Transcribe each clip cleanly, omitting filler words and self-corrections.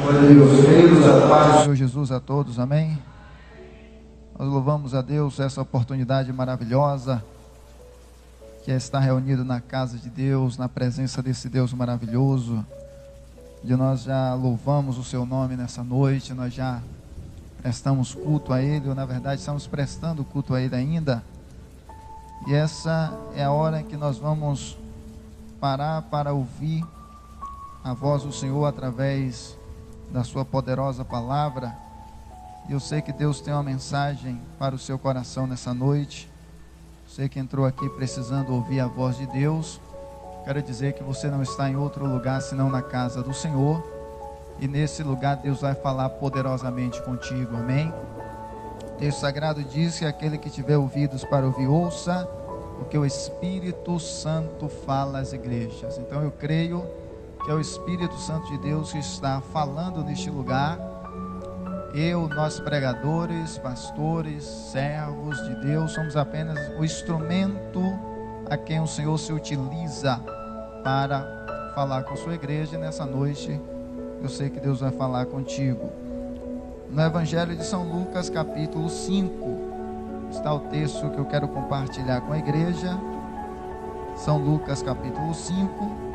Glória a Deus, queridos, a paz Senhor Jesus a todos, amém? Nós louvamos a Deus essa oportunidade maravilhosa que é estar reunido na casa de Deus, na presença desse Deus maravilhoso, e nós já louvamos o seu nome nessa noite, nós já prestamos culto a Ele, ou na verdade estamos prestando culto a Ele ainda, e essa é a hora em que nós vamos parar para ouvir a voz do Senhor através da sua poderosa palavra. E eu sei que Deus tem uma mensagem para o seu coração nessa noite. Você que entrou aqui precisando ouvir a voz de Deus, quero dizer que você não está em outro lugar senão na casa do Senhor, e nesse lugar Deus vai falar poderosamente contigo, amém? O texto sagrado diz que aquele que tiver ouvidos para ouvir, ouça o que o Espírito Santo fala às igrejas. Então eu creio que é o Espírito Santo de Deus que está falando neste lugar. Nós pregadores, pastores, servos de Deus, somos apenas o instrumento a quem o Senhor se utiliza para falar com a sua igreja. E nessa noite eu sei que Deus vai falar contigo. No Evangelho de São Lucas, capítulo 5, está o texto que eu quero compartilhar com a igreja. São Lucas, capítulo 5.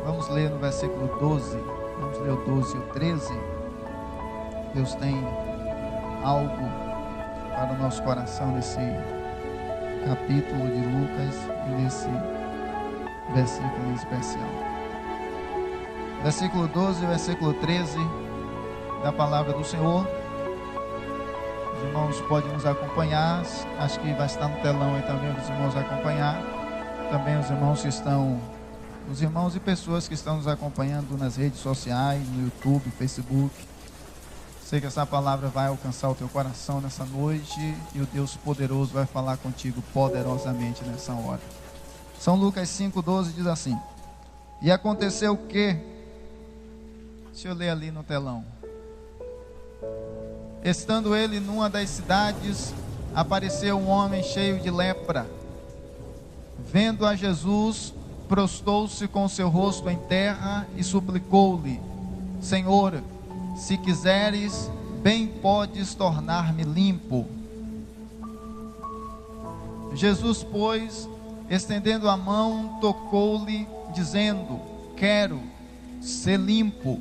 Vamos ler no versículo 12. Vamos ler o 12 e o 13. Deus tem algo para o nosso coração nesse capítulo de Lucas e nesse versículo em especial. Versículo 12 e versículo 13 da palavra do Senhor. Os irmãos podem nos acompanhar. Acho que vai estar no telão aí também para os irmãos acompanhar. Também os irmãos que estão... Os irmãos e pessoas que estão nos acompanhando nas redes sociais, no YouTube, Facebook. Sei que essa palavra vai alcançar o teu coração nessa noite e o Deus poderoso vai falar contigo poderosamente nessa hora. São Lucas 5,12 diz assim: E aconteceu que, deixa eu ler ali no telão. Estando ele numa das cidades, apareceu um homem cheio de lepra. Vendo a Jesus, prostou-se com seu rosto em terra e suplicou-lhe: Senhor, se quiseres, bem podes tornar-me limpo. Jesus, pois, estendendo a mão, tocou-lhe, dizendo: Quero ser limpo.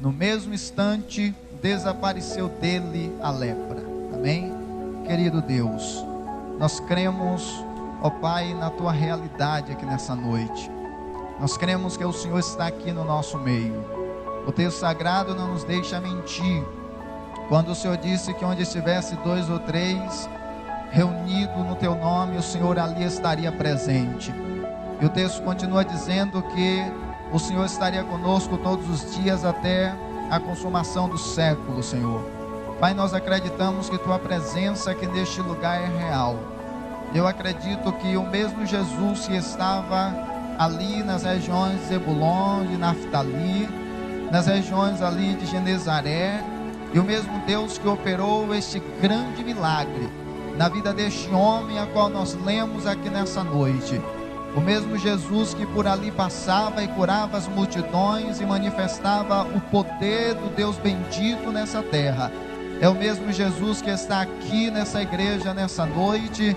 No mesmo instante, desapareceu dele a lepra. Amém? Querido Deus, nós cremos, ó Pai, na tua realidade aqui nessa noite. Nós cremos que o Senhor está aqui no nosso meio. O texto sagrado não nos deixa mentir, quando o Senhor disse que onde estivesse 2 ou 3 reunidos no teu nome, o Senhor ali estaria presente. E o texto continua dizendo que o Senhor estaria conosco todos os dias até a consumação do século, Senhor. Pai, nós acreditamos que tua presença aqui neste lugar é real. Eu acredito que o mesmo Jesus que estava ali nas regiões de Zebulon, de Naftali, nas regiões ali de Genezaré, e o mesmo Deus que operou este grande milagre na vida deste homem a qual nós lemos aqui nessa noite, o mesmo Jesus que por ali passava e curava as multidões e manifestava o poder do Deus bendito nessa terra, é o mesmo Jesus que está aqui nessa igreja nessa noite.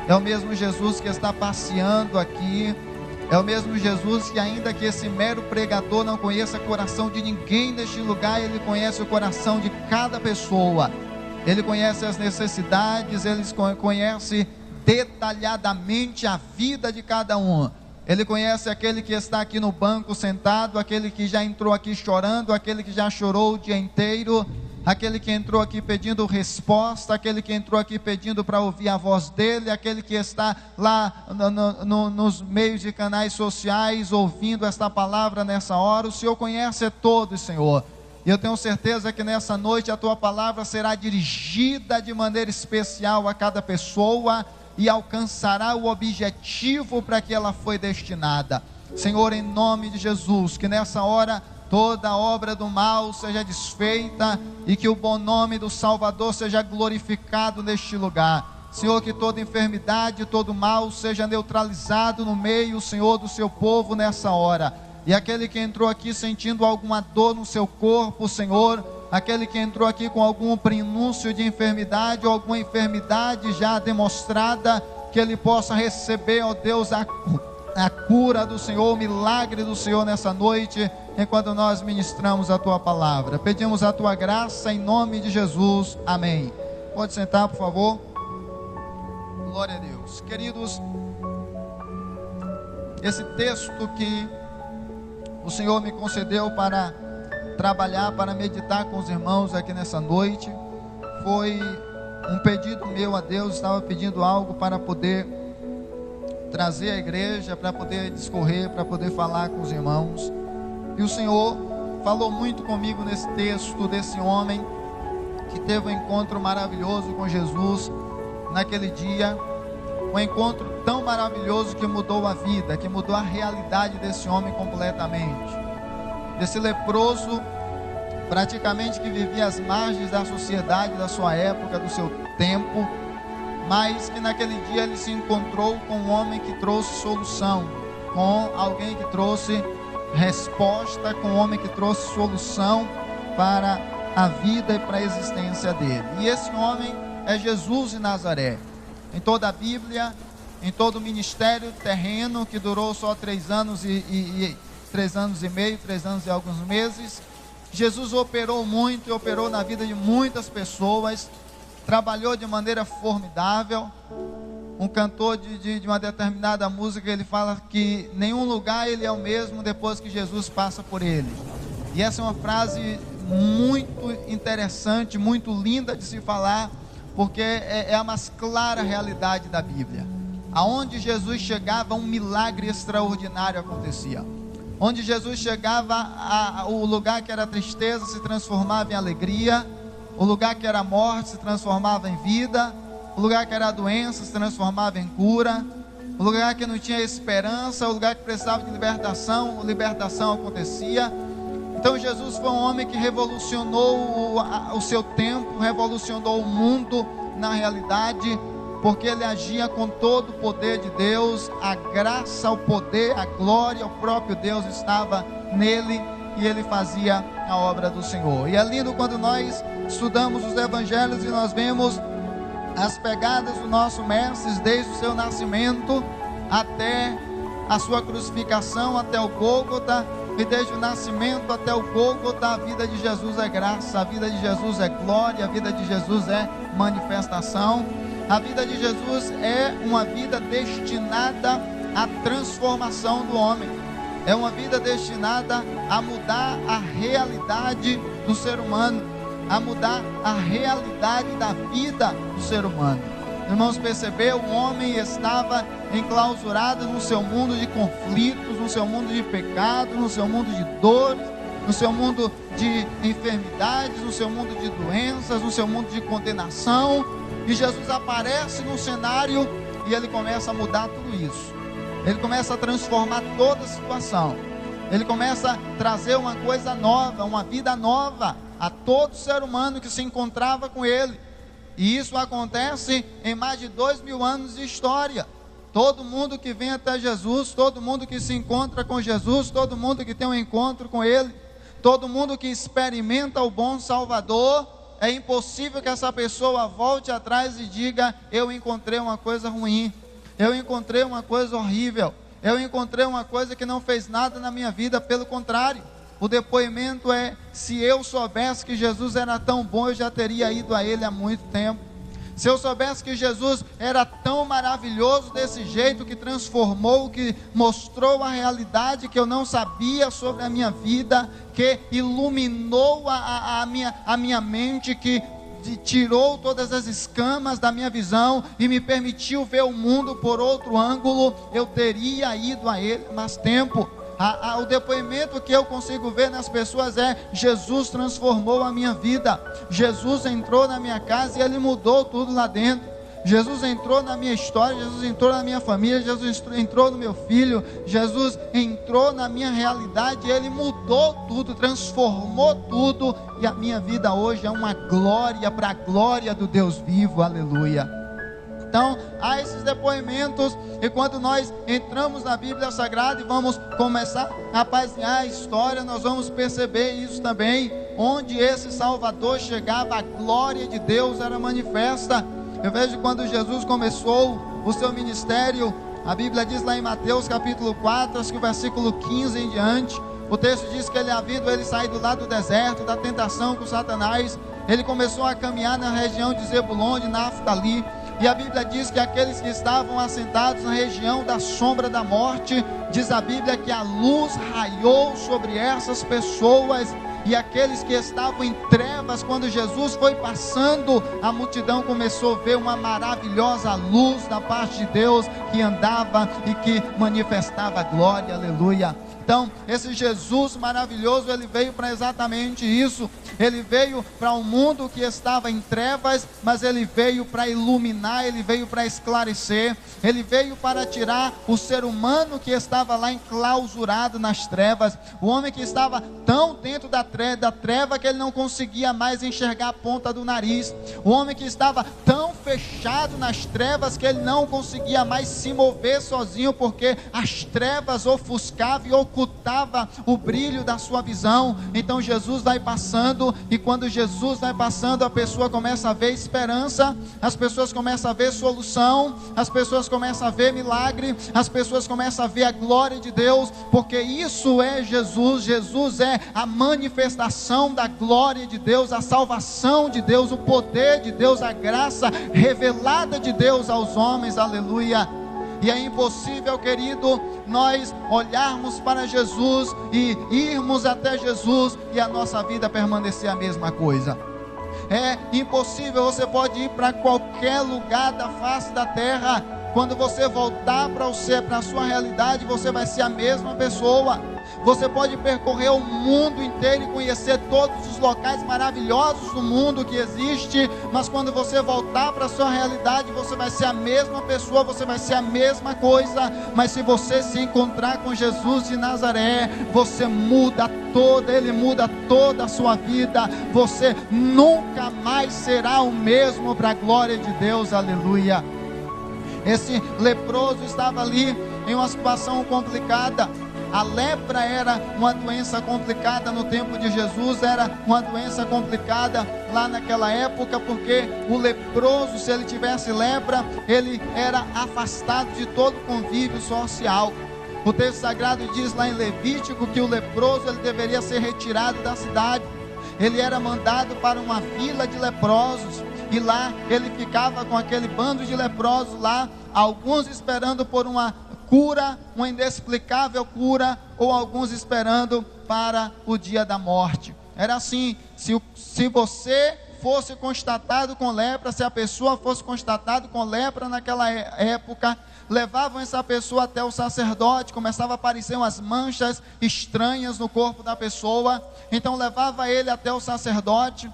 É o mesmo Jesus que está passeando aqui. É o mesmo Jesus que, ainda que esse mero pregador não conheça o coração de ninguém neste lugar, ele conhece o coração de cada pessoa. Ele conhece as necessidades, ele conhece detalhadamente a vida de cada um. Ele conhece aquele que está aqui no banco sentado, aquele que já entrou aqui chorando, aquele que já chorou o dia inteiro, aquele que entrou aqui pedindo resposta, aquele que entrou aqui pedindo para ouvir a voz dele, aquele que está lá nos meios de canais sociais ouvindo esta palavra nessa hora. O Senhor conhece todos, Senhor, e eu tenho certeza que nessa noite a tua palavra será dirigida de maneira especial a cada pessoa e alcançará o objetivo para que ela foi destinada. Senhor, em nome de Jesus, que nessa hora toda obra do mal seja desfeita e que o bom nome do Salvador seja glorificado neste lugar. Senhor, que toda enfermidade, todo mal seja neutralizado no meio, Senhor, do seu povo nessa hora. E aquele que entrou aqui sentindo alguma dor no seu corpo, Senhor, aquele que entrou aqui com algum prenúncio de enfermidade ou alguma enfermidade já demonstrada, que ele possa receber, ó Deus, a cura do Senhor, o milagre do Senhor nessa noite, enquanto nós ministramos a Tua palavra. Pedimos a Tua graça em nome de Jesus, amém. Pode sentar, por favor. Glória a Deus. Queridos, esse texto que o Senhor me concedeu para trabalhar, para meditar com os irmãos aqui nessa noite, foi um pedido meu a Deus. Estava pedindo algo para poder trazer à igreja, para poder discorrer, para poder falar com os irmãos. E o Senhor falou muito comigo nesse texto desse homem que teve um encontro maravilhoso com Jesus naquele dia. Um encontro tão maravilhoso que mudou a vida, que mudou a realidade desse homem completamente. Desse leproso, praticamente que vivia às margens da sociedade, da sua época, do seu tempo, mas que naquele dia ele se encontrou com um homem que trouxe solução, com alguém que trouxe resposta, com um homem que trouxe solução para a vida e para a existência dele. E esse homem é Jesus de Nazaré. Em toda a Bíblia, em todo o ministério terreno, que durou só 3 anos e 3 anos e meio, 3 anos e alguns meses, Jesus operou muito e operou na vida de muitas pessoas, trabalhou de maneira formidável. Um cantor de uma determinada música, ele fala que nenhum lugar ele é o mesmo depois que Jesus passa por ele. E essa é uma frase muito interessante, muito linda de se falar, porque é a mais clara realidade da Bíblia. Aonde Jesus chegava, um milagre extraordinário acontecia. Onde Jesus chegava, o lugar que era tristeza se transformava em alegria, o lugar que era morte se transformava em vida, o lugar que era doença se transformava em cura, o lugar que não tinha esperança, o lugar que precisava de libertação acontecia. Então Jesus foi um homem que revolucionou o seu tempo, revolucionou o mundo na realidade, porque ele agia com todo o poder de Deus. A graça, o poder, a glória, o próprio Deus estava nele, e ele fazia a obra do Senhor. E é lindo quando nós estudamos os evangelhos e nós vemos as pegadas do nosso mestre desde o seu nascimento até a sua crucificação, até o Gólgota. E desde o nascimento até o Gólgota, a vida de Jesus é graça, a vida de Jesus é glória, a vida de Jesus é manifestação. A vida de Jesus é uma vida destinada à transformação do homem. É uma vida destinada a mudar a realidade do ser humano, a mudar a realidade da vida do ser humano. Irmãos, percebeu? O homem estava enclausurado no seu mundo de conflitos, no seu mundo de pecado, no seu mundo de dores, no seu mundo de enfermidades, no seu mundo de doenças, no seu mundo de condenação. E Jesus aparece no cenário e ele começa a mudar tudo isso. Ele começa a transformar toda a situação. Ele começa a trazer uma coisa nova, uma vida nova a todo ser humano que se encontrava com ele. E isso acontece em mais de 2000 anos de história. Todo mundo que vem até Jesus, todo mundo que se encontra com Jesus, todo mundo que tem um encontro com ele, todo mundo que experimenta o bom Salvador, é impossível que essa pessoa volte atrás e diga: eu encontrei uma coisa ruim, eu encontrei uma coisa horrível, eu encontrei uma coisa que não fez nada na minha vida. Pelo contrário, o depoimento é: se eu soubesse que Jesus era tão bom, eu já teria ido a ele há muito tempo. Se eu soubesse que Jesus era tão maravilhoso desse jeito, que transformou, que mostrou a realidade que eu não sabia sobre a minha vida, que iluminou a minha mente, que tirou todas as escamas da minha visão e me permitiu ver o mundo por outro ângulo, eu teria ido a ele há mais tempo. O depoimento que eu consigo ver nas pessoas é: Jesus transformou a minha vida, Jesus entrou na minha casa e ele mudou tudo lá dentro. Jesus entrou na minha história, Jesus entrou na minha família, Jesus entrou no meu filho, Jesus entrou na minha realidade, ele mudou tudo, transformou tudo, e a minha vida hoje é uma glória para a glória do Deus vivo. Aleluia. Então, há esses depoimentos, e quando nós entramos na Bíblia Sagrada e vamos começar a apazinhar a história, nós vamos perceber isso também. Onde esse Salvador chegava, a glória de Deus era manifesta. Eu vejo quando Jesus começou o seu ministério, a Bíblia diz lá em Mateus capítulo 4, acho que o versículo 15 em diante, o texto diz que ele saiu lá do deserto, da tentação com Satanás, ele começou a caminhar na região de Zebulon, de Naftali, e a Bíblia diz que aqueles que estavam assentados na região da sombra da morte, diz a Bíblia que a luz raiou sobre essas pessoas, e aqueles que estavam em trevas, quando Jesus foi passando, a multidão começou a ver uma maravilhosa luz da parte de Deus, que andava e que manifestava a glória, aleluia. Então, esse Jesus maravilhoso, ele veio para exatamente isso. Ele veio para um mundo que estava em trevas, mas ele veio para iluminar, ele veio para esclarecer, ele veio para tirar o ser humano que estava lá enclausurado nas trevas, o homem que estava tão dentro da treva que ele não conseguia mais enxergar a ponta do nariz, o homem que estava tão fechado nas trevas que ele não conseguia mais se mover sozinho, porque as trevas ofuscavam e ocultavam o brilho da sua visão. Então Jesus vai passando, e quando Jesus vai passando, a pessoa começa a ver esperança, as pessoas começam a ver solução, as pessoas começam a ver milagre, as pessoas começam a ver a glória de Deus, porque isso é Jesus. Jesus é a manifestação da glória de Deus, a salvação de Deus, o poder de Deus, a graça revelada de Deus aos homens, aleluia. E é impossível, querido, nós olharmos para Jesus e irmos até Jesus e a nossa vida permanecer a mesma coisa. É impossível. Você pode ir para qualquer lugar da face da terra, quando você voltar para a sua realidade, você vai ser a mesma pessoa. Você pode percorrer o mundo inteiro e conhecer todos os locais maravilhosos do mundo que existe, mas quando você voltar para a sua realidade, você vai ser a mesma pessoa, você vai ser a mesma coisa. Mas se você se encontrar com Jesus de Nazaré, você muda toda, Ele muda toda a sua vida. Você nunca mais será o mesmo, para a glória de Deus, aleluia. Esse leproso estava ali em uma situação complicada. A lepra era uma doença complicada no tempo de Jesus, era uma doença complicada lá naquela época, porque o leproso, se ele tivesse lepra, ele era afastado de todo convívio social. O texto sagrado diz lá em Levítico que o leproso, ele deveria ser retirado da cidade. Ele era mandado para uma vila de leprosos, e lá ele ficava com aquele bando de leprosos lá, alguns esperando por uma cura, uma inexplicável cura, ou alguns esperando para o dia da morte. Era assim, se você fosse constatado com lepra, se a pessoa fosse constatada com lepra naquela época, levavam essa pessoa até o sacerdote, começava a aparecer umas manchas estranhas no corpo da pessoa, então levava ele até o sacerdote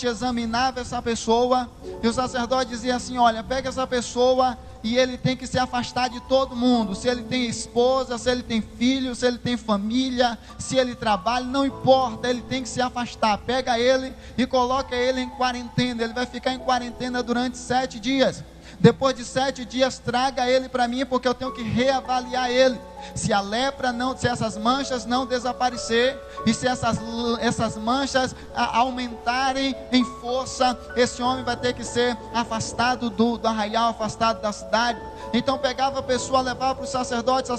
examinava essa pessoa, e o sacerdote dizia assim: olha, pega essa pessoa e ele tem que se afastar de todo mundo, se ele tem esposa, se ele tem filho, se ele tem família, se ele trabalha, não importa, ele tem que se afastar. Pega ele e coloca ele em quarentena, ele vai ficar em quarentena durante 7 dias. Depois de 7 dias, traga ele para mim, porque eu tenho que reavaliar ele. Se a lepra não, se essas manchas não desaparecer, e se essas manchas aumentarem em força, esse homem vai ter que ser afastado do arraial, afastado da cidade. Então pegava a pessoa, levava para o sacerdote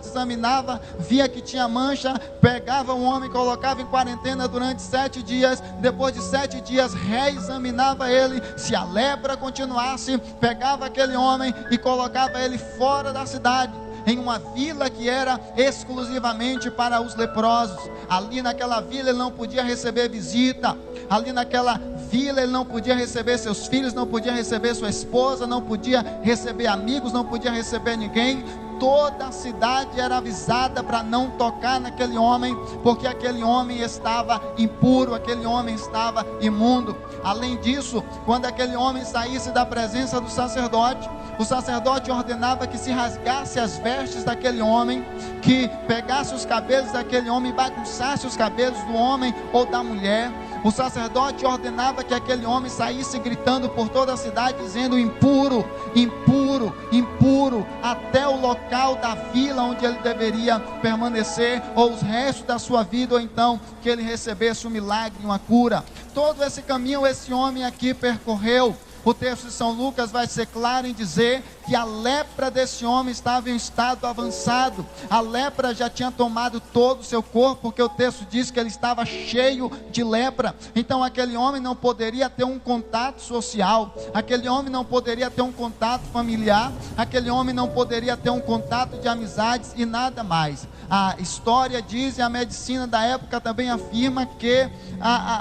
examinava, via que tinha mancha, pegava o homem, colocava em quarentena durante 7 dias, depois de 7 dias reexaminava ele, se a lepra continuasse, pegava aquele homem e colocava ele fora da cidade, em uma vila que era exclusivamente para os leprosos. Ali naquela vila ele não podia receber visita, ali naquela vila ele não podia receber seus filhos, não podia receber sua esposa, não podia receber amigos, não podia receber ninguém. Toda a cidade era avisada para não tocar naquele homem, porque aquele homem estava impuro, aquele homem estava imundo. Além disso, quando aquele homem saísse da presença do sacerdote, o sacerdote ordenava que se rasgasse as vestes daquele homem, que pegasse os cabelos daquele homem e bagunçasse os cabelos do homem ou da mulher. O sacerdote ordenava que aquele homem saísse gritando por toda a cidade, dizendo: impuro, impuro, impuro, até o local da vila onde ele deveria permanecer, ou os restos da sua vida, ou então que ele recebesse um milagre, uma cura. Todo esse caminho esse homem aqui percorreu. O texto de São Lucas vai ser claro em dizer que a lepra desse homem estava em estado avançado. A lepra já tinha tomado todo o seu corpo, porque o texto diz que ele estava cheio de lepra. Então aquele homem não poderia ter um contato social, aquele homem não poderia ter um contato familiar, aquele homem não poderia ter um contato de amizades e nada mais. A história diz, e a medicina da época também afirma, que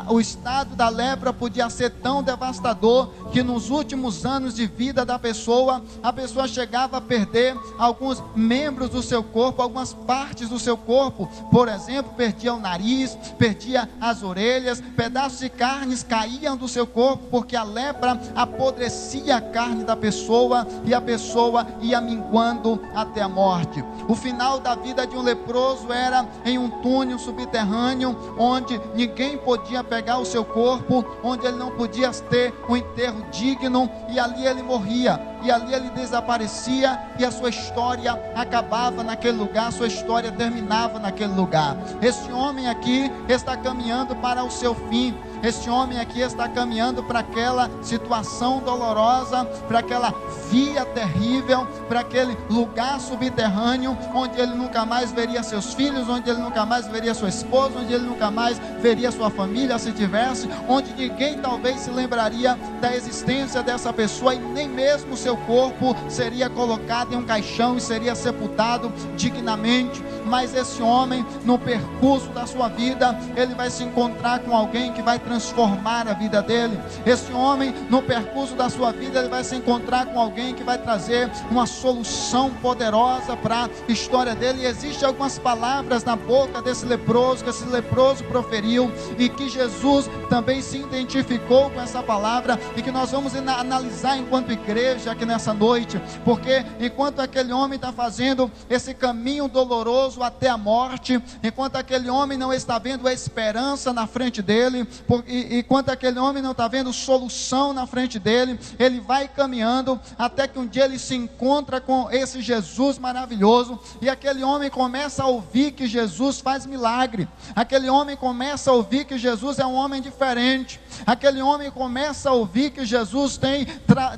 o estado da lepra podia ser tão devastador que nos últimos anos de vida da pessoa, a pessoa chegava a perder alguns membros do seu corpo, algumas partes do seu corpo. Por exemplo, perdia o nariz, perdia as orelhas, pedaços de carnes caíam do seu corpo, porque a lepra apodrecia a carne da pessoa, e a pessoa ia minguando até a morte. O final da vida de um leproso era em um túnel subterrâneo, onde ninguém podia pegar o seu corpo, onde ele não podia ter um enterro digno, e ali ele morria, e ali ele desaparecia, e a sua história acabava naquele lugar, a sua história terminava naquele lugar. Este homem aqui está caminhando para o seu fim. Este homem aqui está caminhando para aquela situação dolorosa, para aquela via terrível, para aquele lugar subterrâneo, onde ele nunca mais veria seus filhos, onde ele nunca mais veria sua esposa, onde ele nunca mais veria sua família, se tivesse, onde ninguém talvez se lembraria da existência dessa pessoa, e nem mesmo seu corpo seria colocado em um caixão e seria sepultado dignamente. Mas esse homem, no percurso da sua vida, ele vai se encontrar com alguém que vai transformar a vida dele. Esse homem, no percurso da sua vida, ele vai se encontrar com alguém que vai trazer uma solução poderosa para a história dele. E existem algumas palavras na boca desse leproso, que esse leproso proferiu, e que Jesus também se identificou com essa palavra, e que nós vamos analisar enquanto igreja aqui nessa noite, porque enquanto aquele homem está fazendo esse caminho doloroso até a morte, enquanto aquele homem não está vendo a esperança na frente dele, enquanto aquele homem não está vendo solução na frente dele, ele vai caminhando até que um dia ele se encontra com esse Jesus maravilhoso, e aquele homem começa a ouvir que Jesus faz milagre, aquele homem começa a ouvir que Jesus é um homem diferente, aquele homem começa a ouvir que Jesus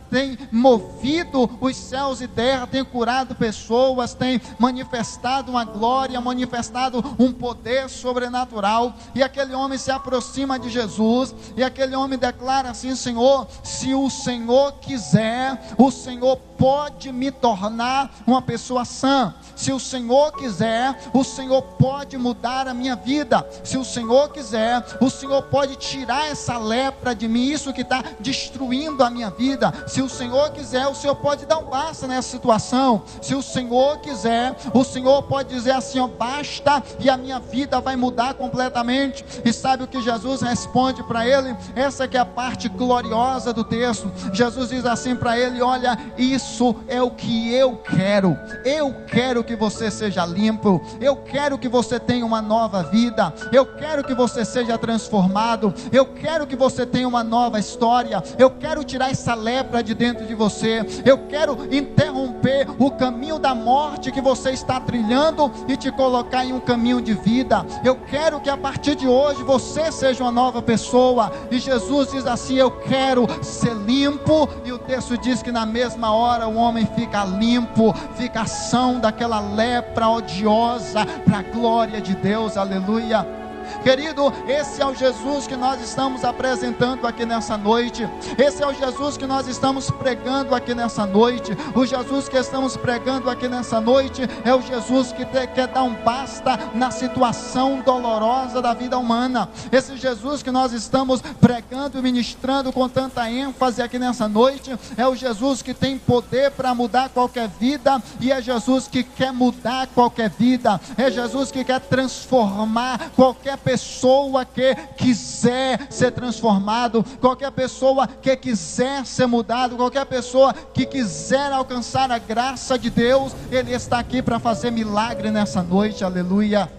tem movido os céus e terra, tem curado pessoas, tem manifestado uma glória, manifestado um poder sobrenatural. E aquele homem se aproxima de Jesus, e aquele homem declara assim: Senhor, se o Senhor quiser, o Senhor pode me tornar uma pessoa sã. Se o Senhor quiser, o Senhor pode mudar a minha vida. Se o Senhor quiser, o Senhor pode tirar essa lepra de mim, isso que está destruindo a minha vida. Se o Senhor quiser, o Senhor pode dar um basta nessa situação. Se o Senhor quiser, o Senhor pode dizer assim: ó, basta, e a minha vida vai mudar completamente. E sabe o que Jesus responde para ele? Essa que é a parte gloriosa do texto. Jesus diz assim para ele: olha, isso é o que eu quero que você seja limpo, eu quero que você tenha uma nova vida, eu quero que você seja transformado, eu quero que você tenha uma nova história, eu quero tirar essa lepra de dentro de você, eu quero interromper o caminho da morte que você está trilhando e te colocar em um caminho de vida. Eu quero que a partir de hoje você seja uma nova pessoa. E Jesus diz assim: eu quero ser limpo. E o texto diz que na mesma hora o homem fica limpo, fica são daquela lepra odiosa, para a glória de Deus. Aleluia. Querido, esse é o Jesus que nós estamos apresentando aqui nessa noite. Esse é o Jesus que nós estamos pregando aqui nessa noite. O Jesus que estamos pregando aqui nessa noite é o Jesus que quer dar um basta na situação dolorosa da vida humana. Esse Jesus que nós estamos pregando e ministrando com tanta ênfase aqui nessa noite é o Jesus que tem poder para mudar qualquer vida, e é Jesus que quer mudar qualquer vida. É Jesus que quer transformar qualquer pessoa que quiser ser transformado, qualquer pessoa que quiser ser mudado, qualquer pessoa que quiser alcançar a graça de Deus, Ele está aqui para fazer milagre nessa noite. Aleluia.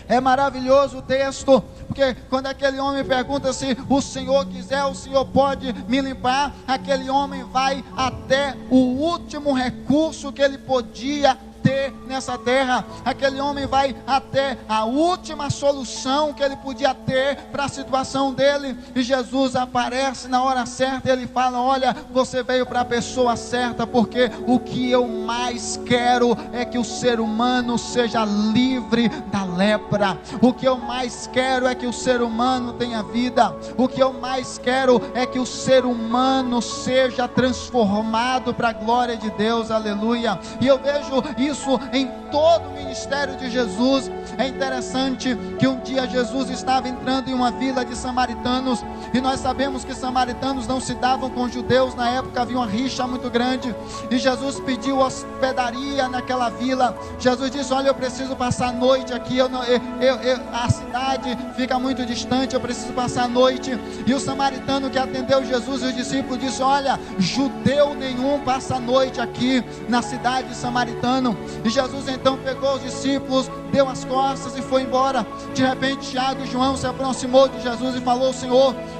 É maravilhoso o texto, porque quando aquele homem pergunta se o Senhor quiser, o Senhor pode me limpar, aquele homem vai até o último recurso que ele podia ter nessa terra. Aquele homem vai até a última solução que ele podia ter para a situação dele, e Jesus aparece na hora certa. Ele fala: olha, você veio para a pessoa certa, porque o que eu mais quero é que o ser humano seja livre da lepra. O que eu mais quero é que o ser humano tenha vida. O que eu mais quero é que o ser humano seja transformado para a glória de Deus. Aleluia. E eu vejo isso em todo o ministério de Jesus. É interessante que um dia Jesus estava entrando em uma vila de samaritanos, e nós sabemos que samaritanos não se davam com judeus. Na época havia uma rixa muito grande, e Jesus pediu hospedaria naquela vila. Jesus disse: olha, eu preciso passar a noite aqui, a cidade fica muito distante, eu preciso passar a noite. E o samaritano que atendeu Jesus e os discípulos disse: olha, judeu nenhum passa a noite aqui na cidade de Samaritano. E Jesus então pegou os discípulos, deu as costas e foi embora. De repente Tiago e João se aproximou de Jesus e falou: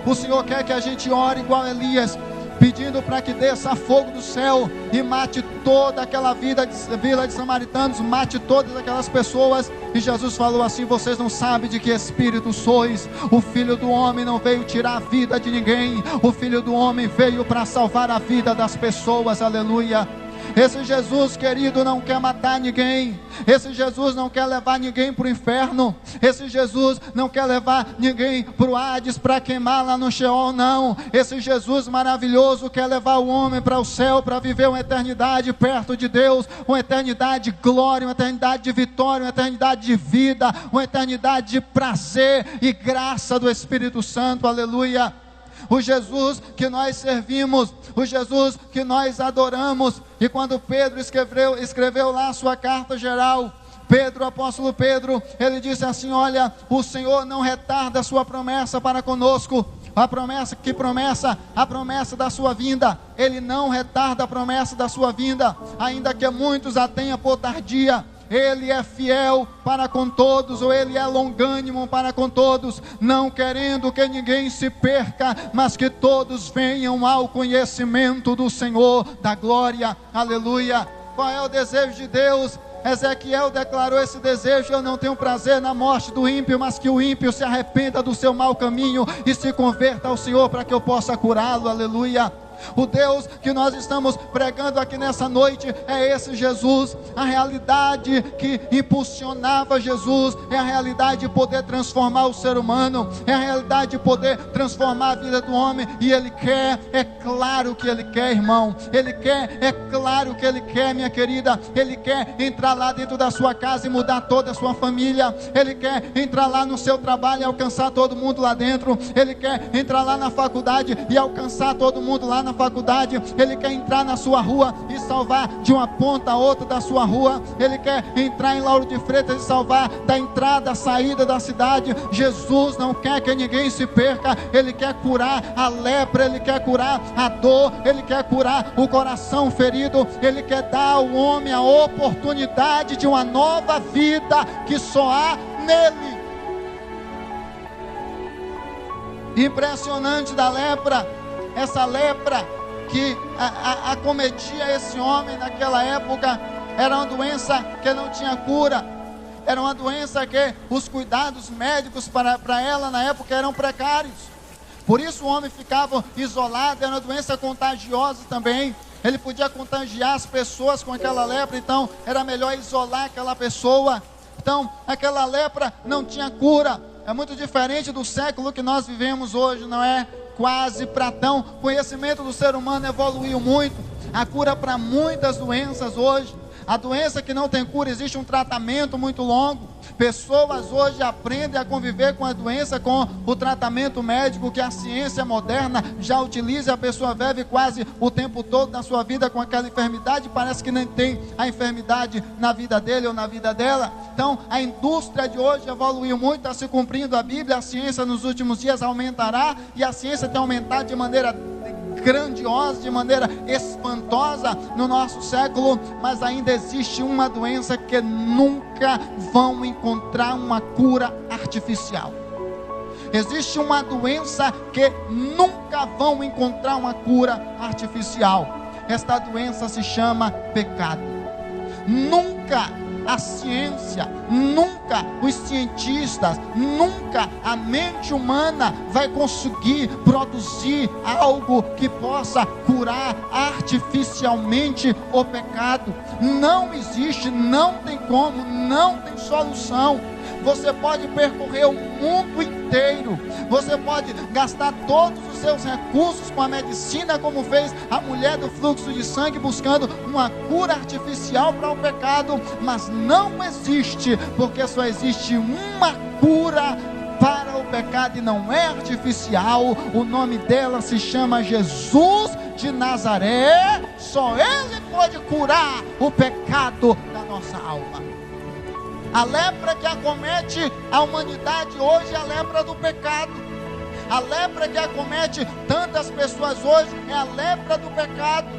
o Senhor quer que a gente ore igual Elias, pedindo para que desça fogo do céu e mate toda aquela vila de samaritanos, mate todas aquelas pessoas. E Jesus falou assim: vocês não sabem de que espírito sois. O Filho do Homem não veio tirar a vida de ninguém, o Filho do Homem veio para salvar a vida das pessoas. Aleluia. Esse Jesus, querido, não quer matar ninguém. Esse Jesus não quer levar ninguém para o inferno. Esse Jesus não quer levar ninguém para o Hades, para queimar lá no Sheol, não. Esse Jesus maravilhoso quer levar o homem para o céu, para viver uma eternidade perto de Deus, uma eternidade de glória, uma eternidade de vitória, uma eternidade de vida, uma eternidade de prazer e graça do Espírito Santo. Aleluia. O Jesus que nós servimos, o Jesus que nós adoramos. E quando Pedro escreveu lá a sua carta geral, Pedro, o apóstolo Pedro, ele disse assim: olha, o Senhor não retarda a sua promessa para conosco. A promessa da sua vinda. Ele não retarda a promessa da sua vinda, ainda que muitos a tenham por tardia. Ele é fiel para com todos, ou Ele é longânimo para com todos, não querendo que ninguém se perca, mas que todos venham ao conhecimento do Senhor da glória. Aleluia. Qual é o desejo de Deus? Ezequiel declarou esse desejo: eu não tenho prazer na morte do ímpio, mas que o ímpio se arrependa do seu mau caminho e se converta ao Senhor, para que eu possa curá-lo. Aleluia. O Deus que nós estamos pregando aqui nessa noite é esse Jesus. A realidade que impulsionava Jesus é a realidade de poder transformar o ser humano, é a realidade de poder transformar a vida do homem. E Ele quer, é claro que Ele quer, irmão. Ele quer, é claro que Ele quer, minha querida. Ele quer entrar lá dentro da sua casa e mudar toda a sua família. Ele quer entrar lá no seu trabalho e alcançar todo mundo lá dentro. Ele quer entrar lá na faculdade e alcançar todo mundo lá na faculdade. Ele quer entrar na sua rua e salvar de uma ponta a outra da sua rua. Ele quer entrar em Lauro de Freitas e salvar da entrada à saída da cidade. Jesus não quer que ninguém se perca. Ele quer curar a lepra, Ele quer curar a dor, Ele quer curar o coração ferido. Ele quer dar ao homem a oportunidade de uma nova vida que só há nele. Impressionante da lepra, essa lepra que acometia esse homem naquela época, era uma doença que não tinha cura, era uma doença que os cuidados médicos para ela na época eram precários, por isso o homem ficava isolado. Era uma doença contagiosa também, ele podia contagiar as pessoas com aquela lepra, então era melhor isolar aquela pessoa. Então aquela lepra não tinha cura. É muito diferente do século que nós vivemos hoje, não é? Quase Platão. O conhecimento do ser humano evoluiu muito. A cura para muitas doenças hoje. A doença que não tem cura, existe um tratamento muito longo. Pessoas hoje aprendem a conviver com a doença com o tratamento médico que a ciência moderna já utiliza. A pessoa vive quase o tempo todo da sua vida com aquela enfermidade, parece que nem tem a enfermidade na vida dele ou na vida dela. Então a indústria de hoje evoluiu muito, está se cumprindo a Bíblia. A ciência nos últimos dias aumentará, e a ciência tem aumentado de maneira grandiosa, de maneira espantosa no nosso século, mas ainda existe uma doença que nunca vão encontrar uma cura artificial. Existe uma doença que nunca vão encontrar uma cura artificial. Esta doença se chama pecado. Nunca a ciência, nunca os cientistas, nunca a mente humana vai conseguir produzir algo que possa curar artificialmente o pecado. Não existe, não tem como, não tem solução. Você pode percorrer o mundo inteiro, você pode gastar todos os seus recursos com a medicina, como fez a mulher do fluxo de sangue, buscando uma cura artificial para o pecado, mas não existe, porque só existe uma cura para o pecado e não é artificial. O nome dela se chama Jesus de Nazaré. Só Ele pode curar o pecado da nossa alma. A lepra que acomete a humanidade hoje é a lepra do pecado. A lepra que acomete tantas pessoas hoje é a lepra do pecado.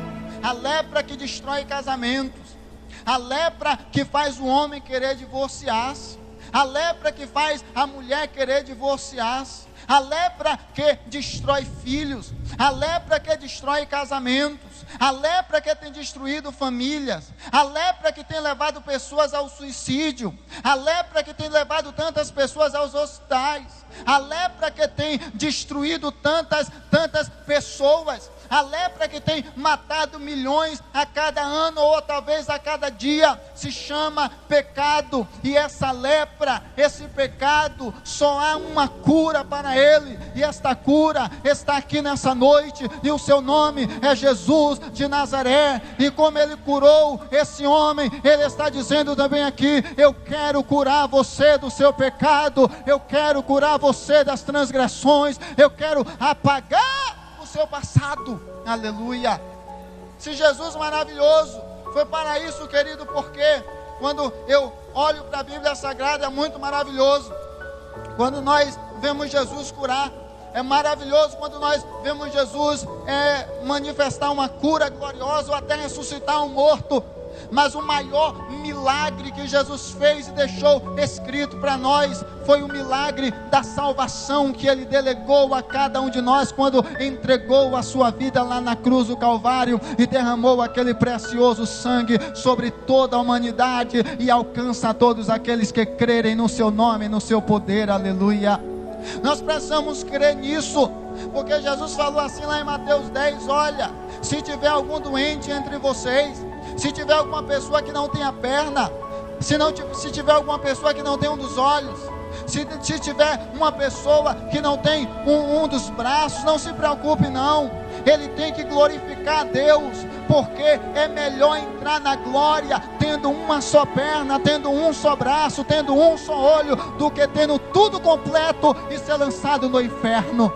A lepra que destrói casamentos. A lepra que faz o homem querer divorciar-se. A lepra que faz a mulher querer divorciar-se. A lepra que destrói filhos. A lepra que destrói casamentos. A lepra que tem destruído famílias. A lepra que tem levado pessoas ao suicídio. A lepra que tem levado tantas pessoas aos hospitais. A lepra que tem destruído tantas pessoas. A lepra que tem matado milhões a cada ano ou talvez a cada dia se chama pecado. E essa lepra, esse pecado, só há uma cura para ele. E esta cura está aqui nessa noite. E o seu nome é Jesus de Nazaré. E como ele curou esse homem, ele está dizendo também aqui: eu quero curar você do seu pecado. Eu quero curar você das transgressões. Eu quero apagar seu passado. Aleluia. Se Jesus maravilhoso foi para isso, querido, porque quando eu olho para a Bíblia Sagrada é muito maravilhoso. Quando nós vemos Jesus curar, é maravilhoso. Quando nós vemos Jesus manifestar uma cura gloriosa ou até ressuscitar um morto. Mas o maior milagre que Jesus fez e deixou escrito para nós foi o milagre da salvação que Ele delegou a cada um de nós quando entregou a sua vida lá na cruz do Calvário e derramou aquele precioso sangue sobre toda a humanidade e alcança a todos aqueles que crerem no seu nome, no seu poder. Aleluia. Nós precisamos crer nisso, porque Jesus falou assim lá em Mateus 10, olha, se tiver algum doente entre vocês, se tiver alguma pessoa que não tem a perna, se tiver alguma pessoa que não tem um dos olhos, se tiver uma pessoa que não tem um dos braços, não se preocupe não, ele tem que glorificar a Deus, porque é melhor entrar na glória tendo uma só perna, tendo um só braço, tendo um só olho, do que tendo tudo completo e ser lançado no inferno.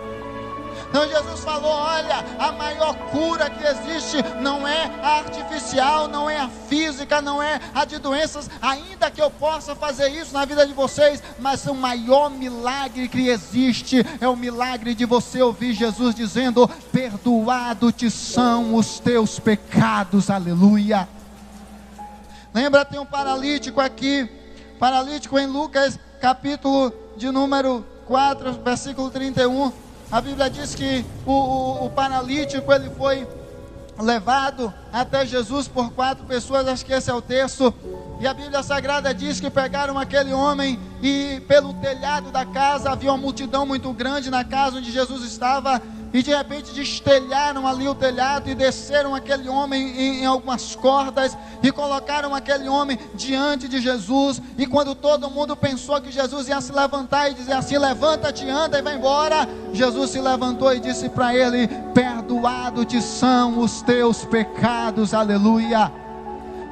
Então Jesus falou, olha, a maior cura que existe não é a artificial, não é a física, não é a de doenças, ainda que eu possa fazer isso na vida de vocês, mas o maior milagre que existe é o milagre de você ouvir Jesus dizendo, perdoado te são os teus pecados. Aleluia. Lembra, tem um paralítico aqui, paralítico em Lucas capítulo de número 4, versículo 31, a Bíblia diz que o paralítico ele foi levado até Jesus por 4 pessoas, acho que esse é o texto, e a Bíblia Sagrada diz que pegaram aquele homem e pelo telhado da casa, havia uma multidão muito grande na casa onde Jesus estava, e de repente destelharam ali o telhado e desceram aquele homem em algumas cordas e colocaram aquele homem diante de Jesus. E quando todo mundo pensou que Jesus ia se levantar e dizer assim, levanta-te, anda e vai embora, Jesus se levantou e disse para ele, perdoado te são os teus pecados. Aleluia.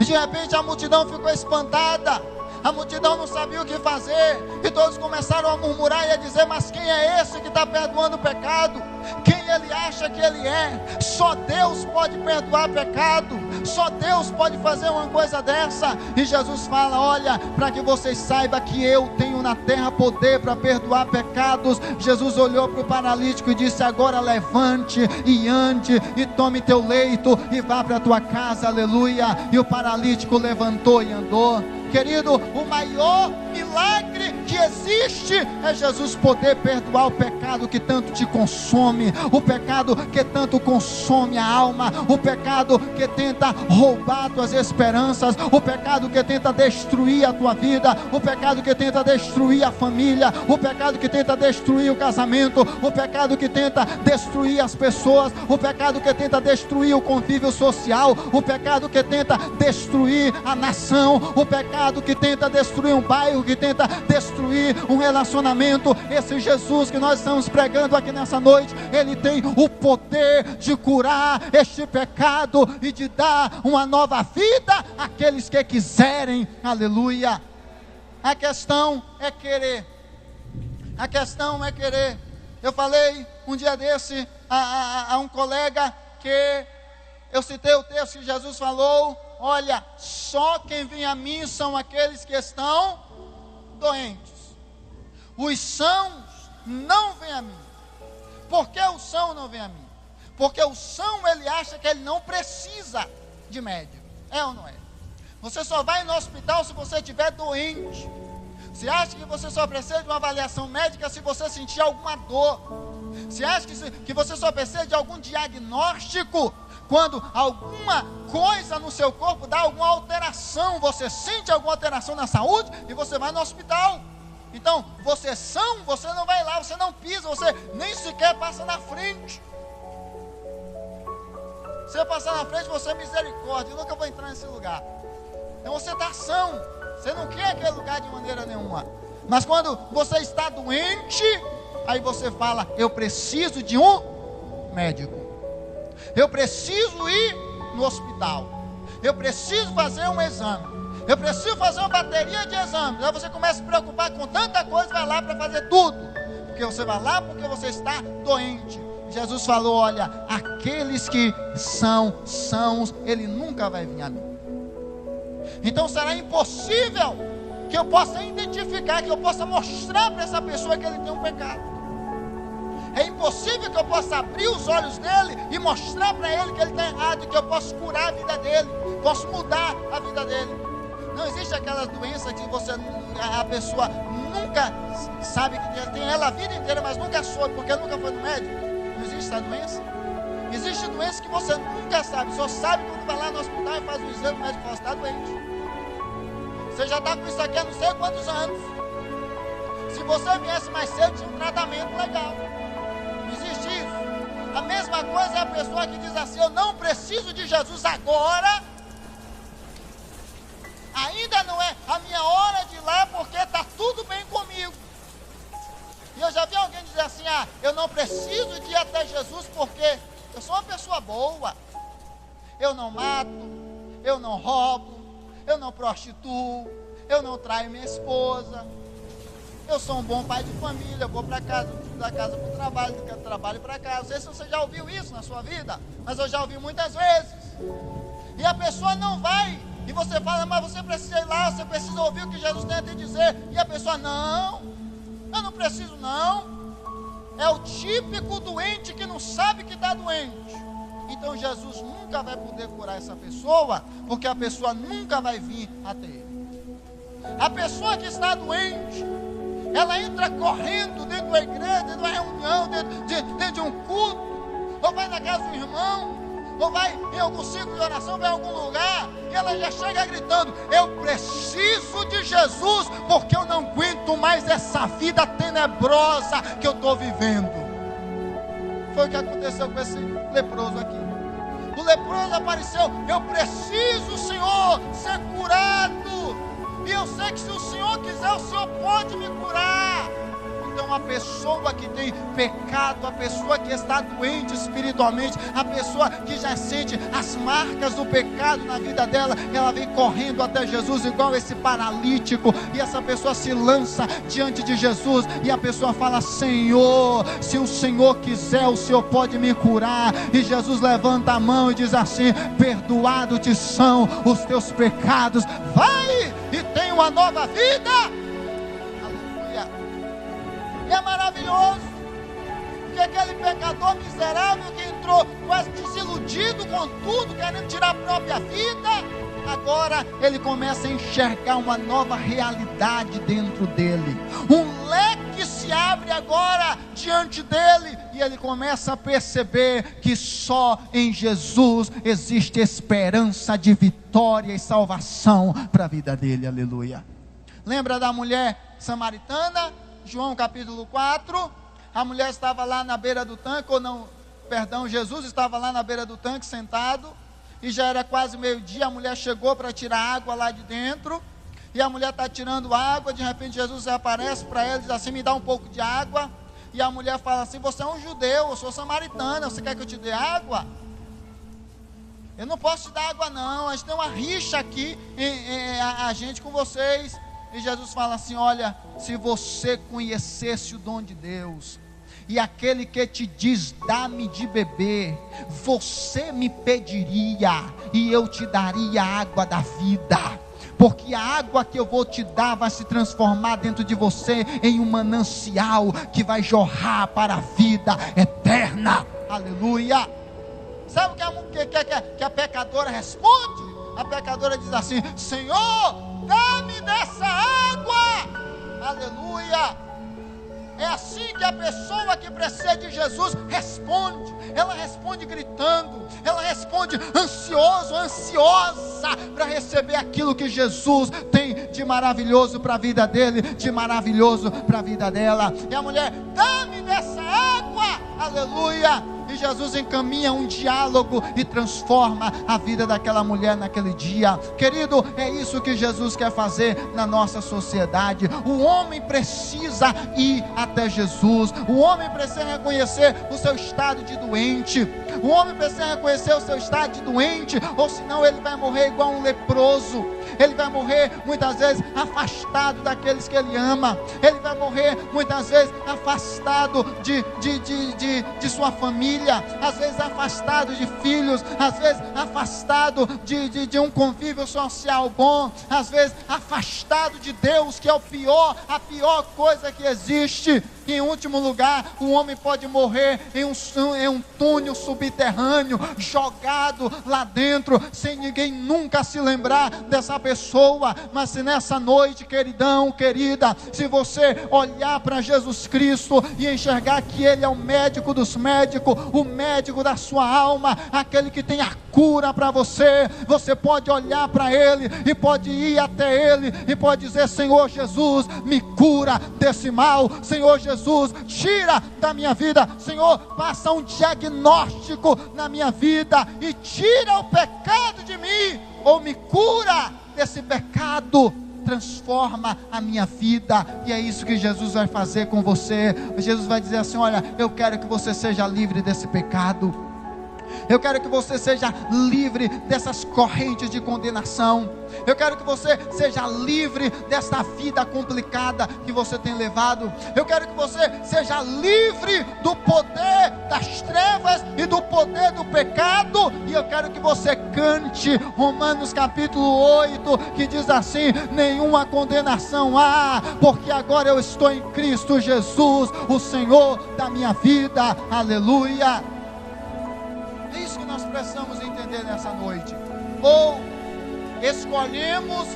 E de repente a multidão ficou espantada. A multidão não sabia o que fazer, e todos começaram a murmurar e a dizer: mas quem é esse que está perdoando o pecado? Quem ele acha que ele é? Só Deus pode perdoar pecado, só Deus pode fazer uma coisa dessa. E Jesus fala: olha, para que vocês saibam que eu tenho na terra poder para perdoar pecados. Jesus olhou para o paralítico e disse: agora levante e ande e tome teu leito e vá para a tua casa, aleluia. E o paralítico levantou e andou. Querido, o maior milagre que existe é Jesus poder perdoar o pecado que tanto te consome, o pecado que tanto consome a alma, o pecado que tenta roubar tuas esperanças, o pecado que tenta destruir a tua vida, o pecado que tenta destruir a família, o pecado que tenta destruir o casamento, o pecado que tenta destruir as pessoas, o pecado que tenta destruir o convívio social, o pecado que tenta destruir a nação, o pecado que tenta destruir um bairro, que tenta destruir um relacionamento. Esse Jesus que nós estamos pregando aqui nessa noite, ele tem o poder de curar este pecado e de dar uma nova vida àqueles que quiserem, aleluia. A questão é querer, a questão é querer. Eu falei um dia desse a um colega que eu citei o texto que Jesus falou: olha, só quem vem a mim são aqueles que estão doentes. Os sãos não vêm a mim. Por que o são não vem a mim? Porque o são, ele acha que ele não precisa de médico. É ou não é? Você só vai no hospital se você estiver doente. Você acha que você só precisa de uma avaliação médica se você sentir alguma dor. Você acha que você só precisa de algum diagnóstico quando alguma coisa no seu corpo dá alguma alteração, você sente alguma alteração na saúde e você vai no hospital. Então, você são, você não vai lá, você não pisa, você nem sequer passa na frente. Se eu passar na frente, você é misericórdia, eu nunca vou entrar nesse lugar. Então você está são, você não quer aquele lugar de maneira nenhuma. Mas quando você está doente, aí você fala: eu preciso de um médico. Eu preciso ir no hospital. Eu preciso fazer um exame. Eu preciso fazer uma bateria de exames. Aí você começa a se preocupar com tanta coisa, vai lá para fazer tudo. Porque você vai lá porque você está doente. Jesus falou: olha, aqueles que são sãos, ele nunca vai vir a mim. Então será impossível que eu possa identificar, que eu possa mostrar para essa pessoa que ele tem um pecado. É impossível que eu possa abrir os olhos dele e mostrar para ele que ele está errado, e que eu posso curar a vida dele, posso mudar a vida dele. Não existe aquelas doenças que a pessoa nunca sabe que tem ela a vida inteira, mas nunca soube, porque nunca foi no médico. Não existe essa doença. Existe doença que você nunca sabe, só sabe quando vai lá no hospital e faz um exame, o médico fala: está doente. Você já está com isso aqui há não sei quantos anos. Se você viesse mais cedo, tinha um tratamento legal. Não existe isso. A mesma coisa é a pessoa que diz assim: eu não preciso de Jesus agora, ainda não é a minha hora de ir lá, porque está tudo bem comigo. E eu já vi alguém dizer assim: eu não preciso de ir até Jesus porque eu sou uma pessoa boa, eu não mato, eu não roubo, eu não prostituo, eu não traio minha esposa, eu sou um bom pai de família, eu vou para casa, da casa para o trabalho, do trabalho para casa. Não sei se você já ouviu isso na sua vida, mas eu já ouvi muitas vezes. E a pessoa não vai, e você fala: mas você precisa ir lá, você precisa ouvir o que Jesus tem a te dizer. E a pessoa: não, eu não preciso não. É o típico doente que não sabe que está doente. Então Jesus nunca vai poder curar essa pessoa, porque a pessoa nunca vai vir até ele. A pessoa que está doente, ela entra correndo dentro da igreja, dentro de uma reunião, dentro de um culto, ou vai na casa do irmão, ou vai em algum ciclo de oração, vai em algum lugar, e ela já chega gritando: eu preciso de Jesus, porque eu não aguento mais essa vida tenebrosa que eu estou vivendo. Foi o que aconteceu com esse leproso aqui. O leproso apareceu: eu preciso, Senhor, ser curado, e eu sei que se o Senhor quiser, o Senhor pode me curar. Então Então a pessoa que tem pecado, a pessoa que está doente espiritualmente, a pessoa que já sente as marcas do pecado na vida dela, ela vem correndo até Jesus igual esse paralítico, e essa pessoa se lança diante de Jesus, e a pessoa fala: Senhor, se o Senhor quiser, o Senhor pode me curar. E Jesus levanta a mão e diz assim: perdoados te são os teus pecados, vai e tem uma nova vida. Aleluia. E é maravilhoso, porque aquele pecador miserável que entrou quase desiludido com tudo, querendo tirar a própria vida, agora ele começa a enxergar uma nova realidade dentro dele. Um leque se abre agora diante dele, e ele começa a perceber que só em Jesus existe esperança de vitória e salvação para a vida dele. Aleluia. Lembra da mulher samaritana? João capítulo 4. A mulher estava lá na beira do tanque, Jesus estava lá na beira do tanque sentado, e já era quase meio-dia. A mulher chegou para tirar água lá de dentro, e a mulher está tirando água. De repente Jesus aparece para ela e diz assim: me dá um pouco de água. E a mulher fala assim: você é um judeu, eu sou samaritana, você quer que eu te dê água? Eu não posso te dar água não, a gente tem uma rixa aqui, a gente com vocês. E Jesus fala assim: olha, se você conhecesse o dom de Deus, e aquele que te diz: dá-me de beber, você me pediria, e eu te daria a água da vida. Porque a água que eu vou te dar vai se transformar dentro de você em um manancial que vai jorrar para a vida eterna. Aleluia. Sabe o que a pecadora responde? A pecadora diz assim: Senhor, dá-me dessa água. Aleluia. É assim que a pessoa que precisa de Jesus responde. Ela responde gritando, ela responde ansiosa para receber aquilo que Jesus tem de maravilhoso para a vida dele, de maravilhoso para a vida dela. E a mulher: dá-me dessa água. Aleluia. E Jesus encaminha um diálogo e transforma a vida daquela mulher naquele dia. Querido, é isso que Jesus quer fazer na nossa sociedade. O homem precisa ir até Jesus. O homem precisa reconhecer o seu estado de doente. O homem precisa reconhecer o seu estado de doente, ou senão ele vai morrer igual um leproso. Ele vai morrer muitas vezes afastado daqueles que ele ama. Ele vai morrer muitas vezes afastado de sua família. Às vezes afastado de filhos. Às vezes afastado de um convívio social bom. Às vezes afastado de Deus, que é a pior coisa que existe. Em último lugar, o homem pode morrer em um túnel subterrâneo, jogado lá dentro, sem ninguém nunca se lembrar dessa pessoa. Mas se nessa noite, queridão, querida, se você olhar para Jesus Cristo e enxergar que Ele é o médico dos médicos, o médico da sua alma, aquele que tem a cura para você, você pode olhar para Ele e pode ir até Ele e pode dizer: Senhor Jesus, me cura desse mal. Senhor Jesus, tira da minha vida. Senhor, passa um diagnóstico na minha vida e tira o pecado de mim, ou me cura desse pecado, transforma a minha vida. E é isso que Jesus vai fazer com você. Jesus vai dizer assim: olha, eu quero que você seja livre desse pecado. Eu quero que você seja livre dessas correntes de condenação. Eu quero que você seja livre dessa vida complicada que você tem levado. Eu quero que você seja livre do poder das trevas e do poder do pecado. E eu quero que você cante Romanos capítulo 8, que diz assim: nenhuma condenação há, porque agora eu estou em Cristo Jesus, o Senhor da minha vida. Aleluia. É isso que nós precisamos entender nessa noite. Ou escolhemos,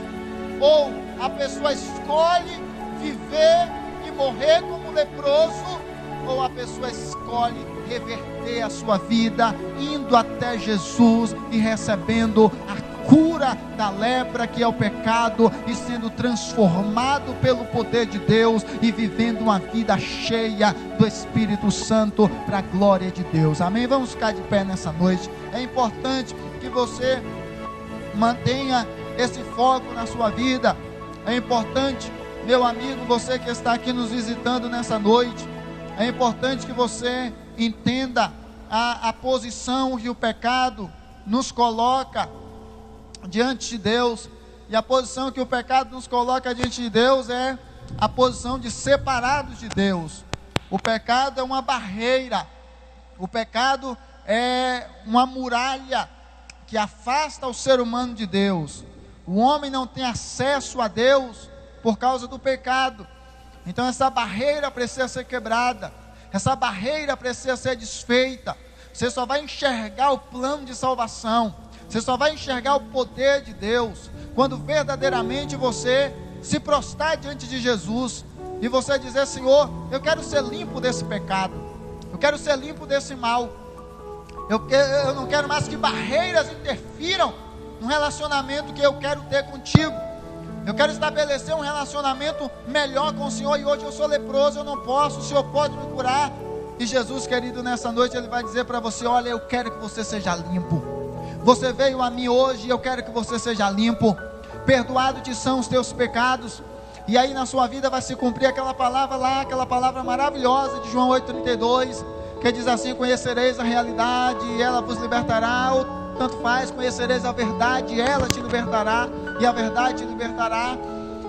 ou a pessoa escolhe viver e morrer como leproso, ou a pessoa escolhe reverter a sua vida, indo até Jesus e recebendo a cura da lepra, que é o pecado, e sendo transformado pelo poder de Deus e vivendo uma vida cheia do Espírito Santo para a glória de Deus. Amém? Vamos ficar de pé nessa noite. É importante que você mantenha esse foco na sua vida. É importante meu amigo, você que está aqui nos visitando nessa noite, é importante que você entenda a posição que o pecado nos coloca diante de Deus. E a posição que o pecado nos coloca diante de Deus é a posição de separados de Deus. O pecado é uma barreira, o pecado é uma muralha que afasta o ser humano de Deus. O homem não tem acesso a Deus por causa do pecado. Então essa barreira precisa ser quebrada, essa barreira precisa ser desfeita. Você só vai enxergar o plano de salvação, você só vai enxergar o poder de Deus quando verdadeiramente você se prostrar diante de Jesus e você dizer: Senhor, eu quero ser limpo desse pecado, eu quero ser limpo desse mal, eu não quero mais que barreiras interfiram no relacionamento que eu quero ter contigo. Eu quero estabelecer um relacionamento melhor com o Senhor, e hoje eu sou leproso, eu não posso, o Senhor pode me curar. E Jesus, querido, nessa noite Ele vai dizer para você: olha, eu quero que você seja limpo. Você veio a mim hoje e eu quero que você seja limpo. Perdoado te são os teus pecados. E aí na sua vida vai se cumprir aquela palavra lá, aquela palavra maravilhosa de João 8,32, que diz assim: conhecereis a realidade e ela vos libertará. Ou tanto faz, conhecereis a verdade e ela te libertará, e a verdade te libertará.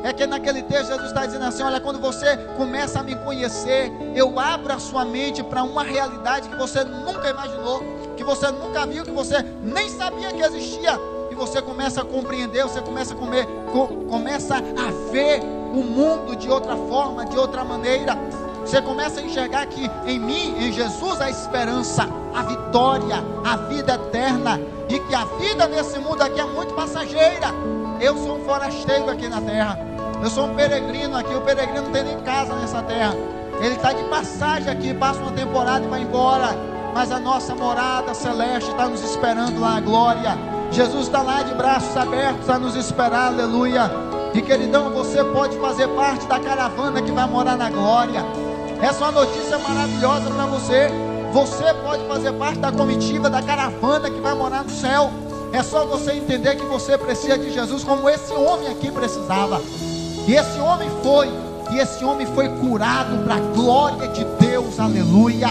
É que naquele texto Jesus está dizendo assim: olha, quando você começa a me conhecer, eu abro a sua mente para uma realidade que você nunca imaginou, que você nunca viu, que você nem sabia que existia. E você começa a compreender, você começa a ver o mundo de outra forma, de outra maneira. Você começa a enxergar que em mim, em Jesus, a esperança, a vitória, a vida eterna, e que a vida nesse mundo aqui é muito passageira. Eu sou um forasteiro aqui na terra, eu sou um peregrino aqui. O peregrino não tem nem casa nessa terra, ele está de passagem aqui, passa uma temporada e vai embora. Mas a nossa morada celeste está nos esperando lá na glória. Jesus está lá de braços abertos a nos esperar, aleluia. E queridão, você pode fazer parte da caravana que vai morar na glória. Essa é uma notícia maravilhosa para você. Você pode fazer parte da comitiva, da caravana que vai morar no céu. É só você entender que você precisa de Jesus como esse homem aqui precisava. E esse homem foi curado para a glória de Deus, aleluia.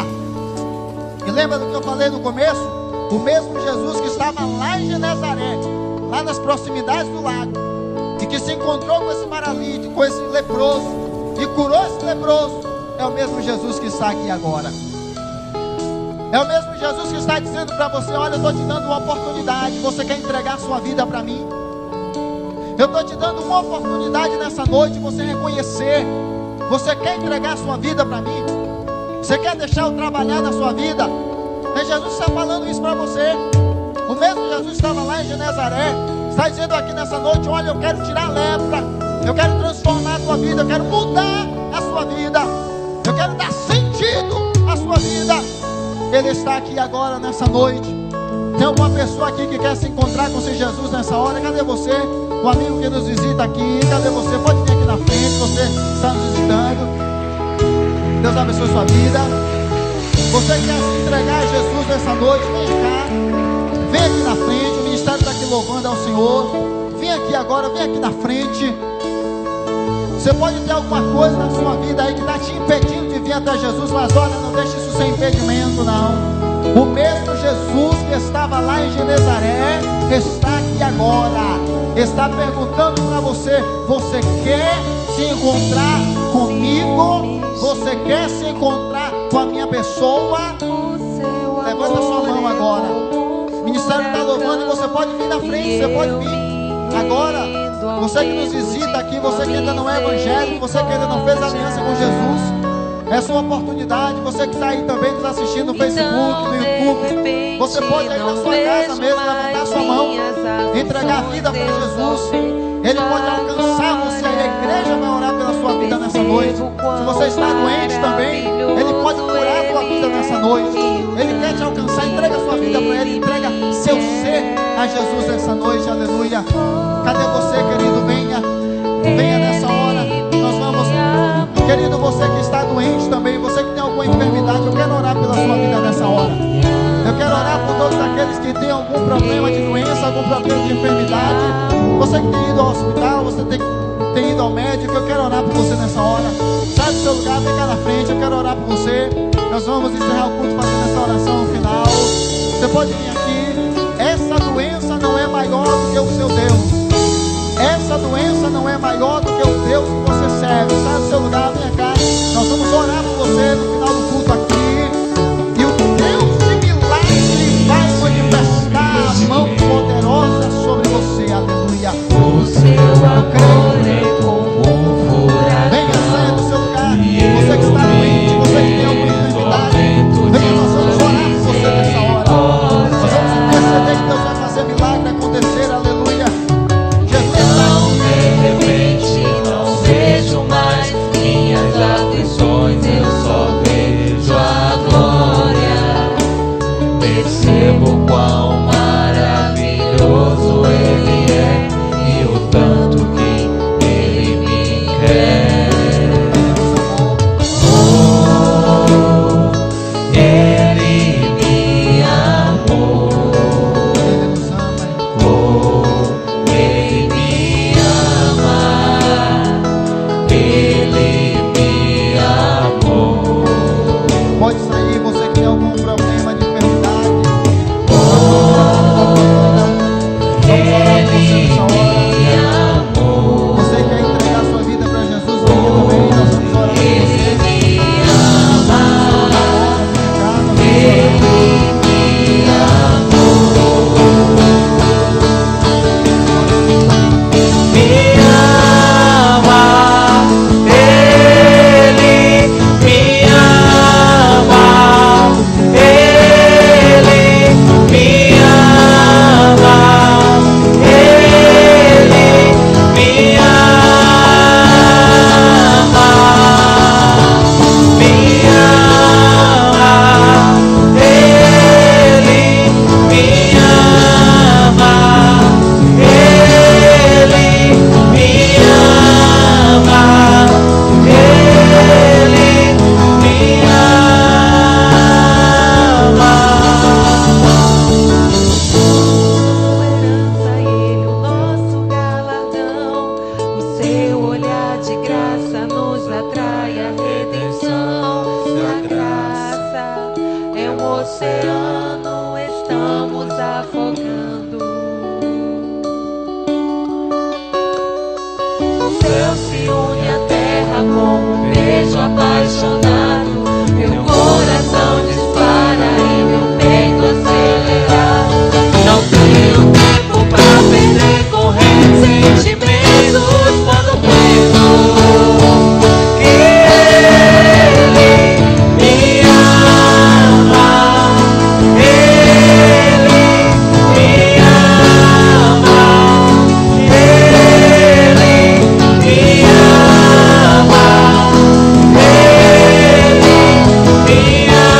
E lembra do que eu falei no começo? O mesmo Jesus que estava lá em Genezaré, lá nas proximidades do lago, e que se encontrou com esse paralítico, com esse leproso, e curou esse leproso, é o mesmo Jesus que está aqui agora. É o mesmo Jesus que está dizendo para você: olha, eu estou te dando uma oportunidade. Você quer entregar a sua vida para mim? Eu estou te dando uma oportunidade nessa noite de você reconhecer. Você quer entregar a sua vida para mim? Você quer deixar eu trabalhar na sua vida? E Jesus está falando isso para você. O mesmo Jesus estava lá em Genezaré, está dizendo aqui nessa noite: olha, eu quero tirar a lepra, eu quero transformar a sua vida, eu quero mudar a sua vida, eu quero dar sentido à sua vida. Ele está aqui agora nessa noite. Tem alguma pessoa aqui que quer se encontrar com esse Jesus nessa hora? Cadê você? O amigo que nos visita aqui, cadê você? Pode vir aqui na frente, você está nos visitando. Deus abençoe sua vida. Você quer se entregar a Jesus nessa noite? Vem cá, vem aqui na frente. O ministério está aqui louvando ao Senhor. Vem aqui agora, vem aqui na frente. Você pode ter alguma coisa na sua vida aí que está te impedindo de vir até Jesus, mas olha, não deixe isso ser impedimento, não. O mesmo Jesus que estava lá em Genezaré está aqui agora, está perguntando para você: você quer se encontrar comigo? Você quer se encontrar com a minha pessoa? Levanta sua mão agora. O ministério está louvando e você pode vir na frente, você pode vir agora. Você que nos visita aqui, você que ainda não é evangélico, você que ainda não fez aliança com Jesus, é sua oportunidade. Você que está aí também nos assistindo no Facebook, no YouTube, você pode aí na sua casa mesmo levantar sua mão, entregar a vida para Jesus. Ele pode alcançar você, a igreja vai orar pela sua vida nessa noite. Se você está doente também, Ele pode curar a sua vida nessa noite. Ele quer te alcançar, entrega a sua vida para Ele, entrega seu ser a Jesus nessa noite, aleluia. Cadê você, querido? Venha nessa hora. Nós vamos, querido, você que está doente também, você que tem alguma enfermidade, eu quero orar pela sua vida nessa hora. Eu quero orar por todos aqueles que têm algum problema de doença, algum problema de enfermidade. Você que tem ido ao hospital, você tem ido ao médico, eu quero quero orar por você nessa hora. Sai do seu lugar, vem cá na frente, eu quero orar por você. Nós vamos encerrar o culto fazendo essa oração final. Você pode vir aqui. Essa doença não é maior do que o seu Deus. Essa doença não é maior do que o Deus que você serve. Sai do seu lugar, vem cá. Nós vamos orar por você no final do culto aqui. E o Deus de milagre vai manifestar a mão poderosa sobre você. Aleluia. O seu amor é como um furacão. Venha, saia do seu lugar. Você que está doente, você que tem alguma enfermidade, venha, nós vamos orar por você nessa hora. Nós vamos interceder que Deus vai fazer milagre acontecer. Aleluia. Jesus está De repente não vejo mais minhas aflições, eu só vejo a glória. Percebo quão maravilhoso Ele é e o tanto que Ele me quer. Oh, Ele me amou. Ele nos ama. Oh, Ele me ama. Ele me amou. Pode sair, você que tem algum problema de enfermidade. Ele me amou. Você quer entregar sua vida para Jesus? Venha também, nós vamos orar por você. Ele me ama. Ele me amou. Me ama. Ele me ama. Ele me ama. Ele me ama. Me ama. Ele me ama. Ele me ama. Ele me ama. Herança Ele o nosso galardão. O seu olhar de graça nos atrai a redenção. A graça é um oceano, estamos afogando. O céu se une à terra com um beijo apaixonado. Meu coração dispara e meu peito acelerado. Não tenho tempo pra perder correndo sentimentos quando penso que Ele me ama. Ele me ama. Ele me ama. Ele me ama.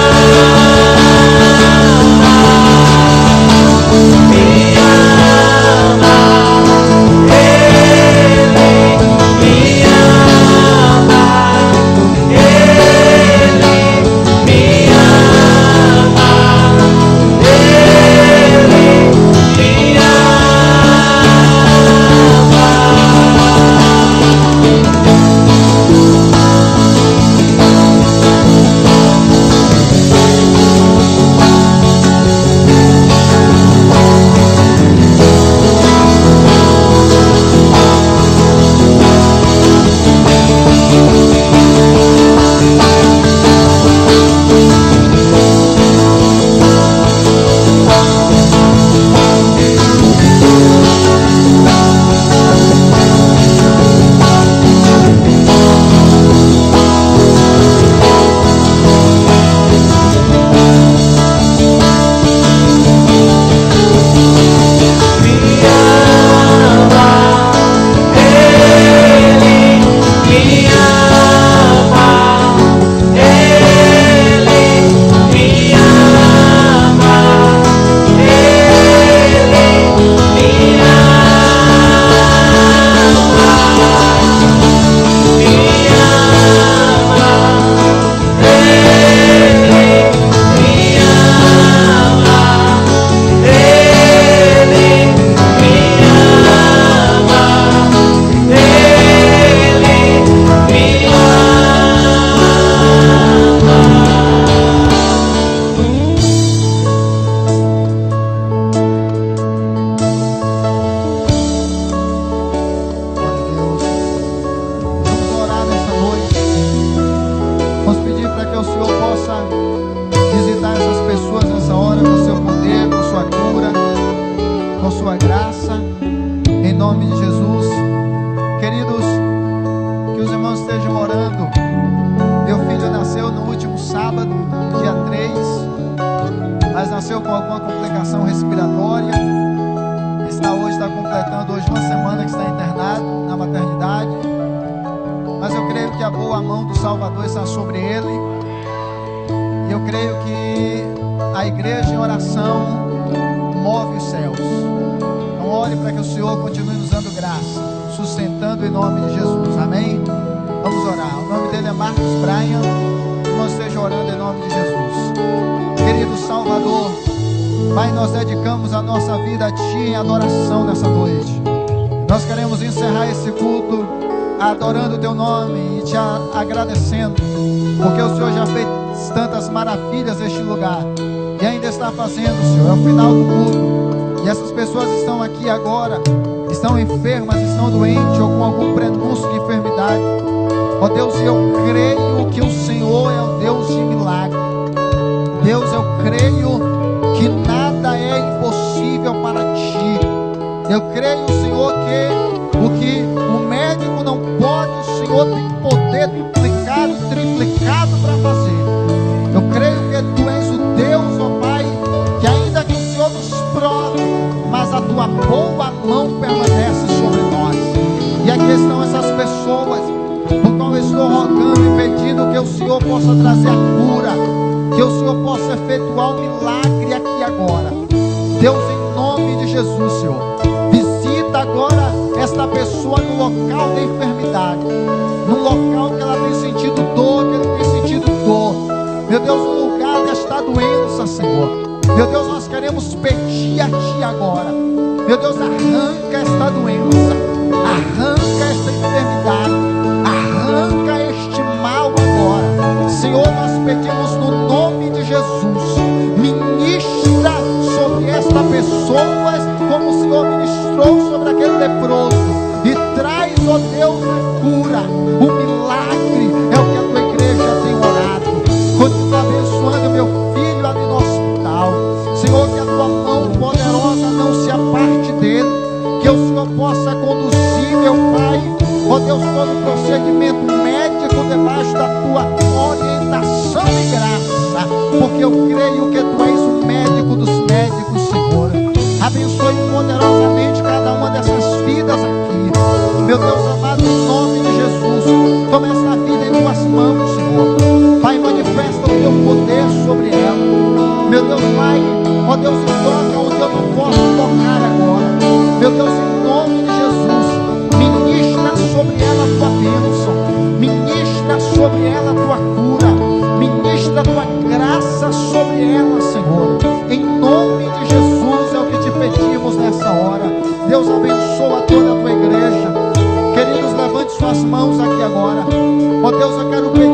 nome de Jesus. Queridos, que os irmãos estejam orando. Meu filho nasceu no último sábado, dia 3, mas nasceu com alguma complicação respiratória. Está completando hoje uma semana que está internado na maternidade. Mas eu creio que a boa mão do Salvador está sobre ele. E eu creio que a igreja em oração move os céus. Então ore para que o Senhor continue nos dando graça, sustentando em nome de Jesus. Amém? Vamos orar. O nome dele é Marcos Brian. Irmão, esteja orando em nome de Jesus. Querido Salvador, Pai, nós dedicamos a nossa vida a Ti em adoração nessa noite. Nós queremos encerrar esse culto adorando o Teu nome e Te agradecendo, porque o Senhor já fez tantas maravilhas neste lugar e ainda está fazendo, Senhor. É o final do culto e essas pessoas estão aqui agora, estão enfermas, estão doentes ou com algum prenúncio de enfermidade. Ó Deus, eu creio que o Senhor é o Deus de milagre. Deus, eu creio que nada é impossível para Ti. Eu creio, Senhor, que o que o médico não pode, o Senhor tem poder duplicado, triplicado para fazer. Eu creio que Tu és o Deus, ó Pai, que ainda que o Senhor nos prove, mas a Tua boa mão permanece sobre nós. E aqui estão essas pessoas, por qual eu estou rogando e pedindo que o Senhor possa trazer a cura, que o Senhor possa efetuar um milagre aqui agora. Deus, em nome de Jesus, Senhor, visita agora esta pessoa no local da enfermidade, no local que ela tem sentido dor, que ele tem sentido dor. Meu Deus, no lugar desta doença, Senhor, meu Deus, nós queremos pedir a Ti agora. Meu Deus, arranca esta doença, arranca esta enfermidade, arranca este mal agora. Senhor, nós pedimos no nome de Jesus, ministra sobre esta pessoa como o Senhor ministrou sobre aquele leproso, e traz, ó Deus, a cura, o milagre. É o que a Tua igreja tem orado. Continua abençoando meu filho ali no hospital, Senhor, que a Tua mão poderosa não se aparte dele, que o Senhor possa conduzir, meu Pai, ó Deus, todo o procedimento médico debaixo da Tua orientação e graça, porque eu creio que Tu és o médico dos médicos, Senhor. Abençoe poderosamente cada uma dessas vidas aqui, meu Deus amado, em nome de Jesus. Toma essa vida em Tuas mãos, Senhor. Pai, manifesta o Teu poder sobre ela, meu Deus, Pai, ó Deus, toca onde eu não posso tocar agora, meu Deus, em nome de Jesus. Ministra sobre ela a Tua bênção, ministra sobre ela a Tua cura, ministra a Tua graça sobre ela, Senhor. Em nome de Jesus é o que Te pedimos nessa hora. Deus, abençoa toda a Tua igreja. Queridos, levante suas mãos aqui agora. Ó Deus, eu quero pedir